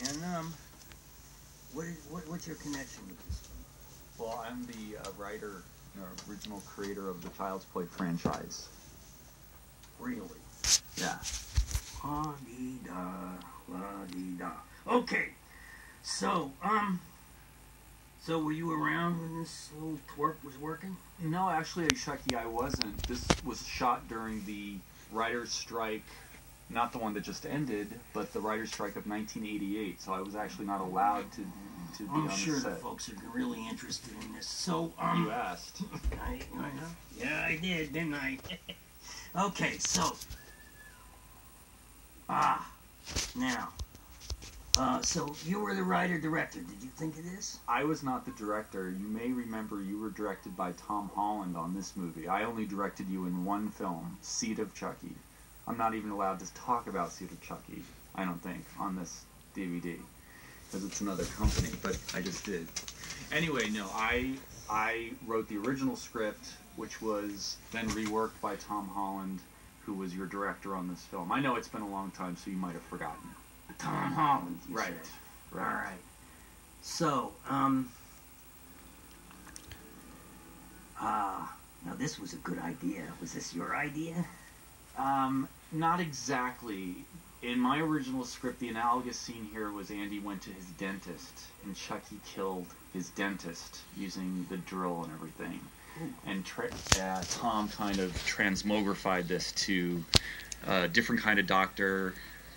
And what's your connection with this film? Well, I'm the writer, original creator of the Child's Play franchise. Really? Yeah. La-dee-da, la-dee-da. Okay, so were you around when this little twerp was working? No, actually, Chucky, I wasn't. This was shot during the writer's strike, not the one that just ended, but the writer's strike of 1988, so I was actually not allowed to be on the set. I'm sure the folks are really interested in this. So, You asked. I know. Yeah, I did, didn't I? Okay, so, now, so you were the writer-director. Did you think of this? I was not the director. You may remember you were directed by Tom Holland on this movie. I only directed you in one film, Seed of Chucky. I'm not even allowed to talk about Seed of Chucky, I don't think, on this DVD, because it's another company, but I just did. Anyway, no, I wrote the original script, which was then reworked by Tom Holland, who was your director on this film. I know it's been a long time, so you might have forgotten. Tom Holland, you Right. said. Right. All right. So, now this was a good idea. Was this your idea? Not exactly. In my original script, the analogous scene here was Andy went to his dentist, and Chucky killed his dentist using the drill and everything. Ooh. And Tom kind of transmogrified this to a different kind of doctor,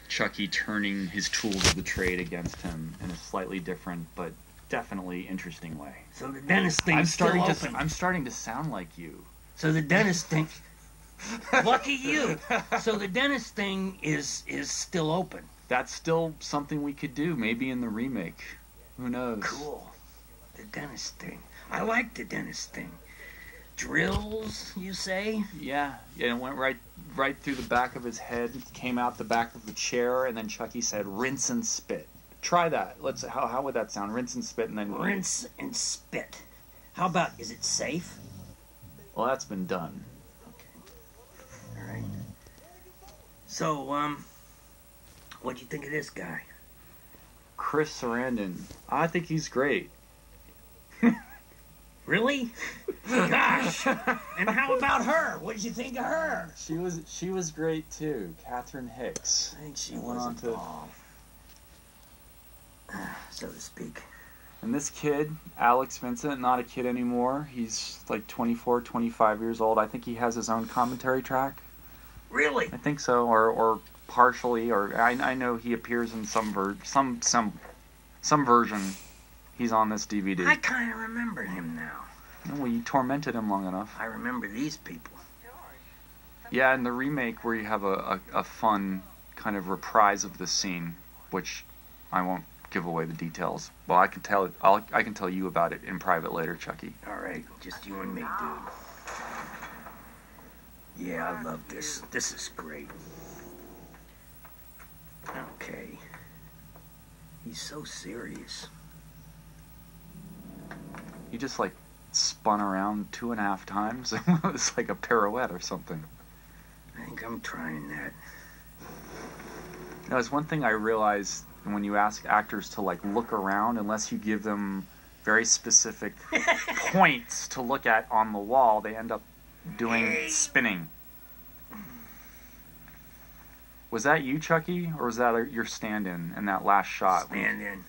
Chucky turning his tools of the trade against him in a slightly different but definitely interesting way. So the dentist thing's still open. I'm starting to sound like you. So the dentist thing... Lucky you. So the dentist thing is still open. That's still something we could do, maybe in the remake. Who knows? Cool. The dentist thing. I like the dentist thing. Drills, you say? Yeah, it went right through the back of his head, came out the back of the chair, and then Chucky said, "Rinse and spit." Try that. How would that sound? Rinse and spit, and then... Rinse and spit. How about, is it safe? Well, that's been done. All right. So, what'd you think of this guy? Chris Sarandon. I think he's great. Really? Gosh. And how about her? What'd you think of her? She was great too. Catherine Hicks. I think she went was on a to doll, so to speak. And this kid, Alex Vincent, not a kid anymore. He's like 24, 25 years old. I think he has his own commentary track. Really? I think so, or partially, or I know he appears in some version. He's on this DVD. I kind of remember him now. Well, you tormented him long enough. I remember these people. Yeah, in the remake where you have a fun kind of reprise of this scene, which I won't give away the details. Well, I can tell you about it in private later, Chucky. All right, just you and me, dude. Yeah, I love this. This is great. Okay. He's so serious. He just like spun around 2.5 times. It was like a pirouette or something. I think I'm trying that. Now, there's one thing I realized when you ask actors to like look around, unless you give them very specific points to look at on the wall, they end up doing spinning. Was that you, Chucky, or was that your stand-in in that last shot? Stand-in.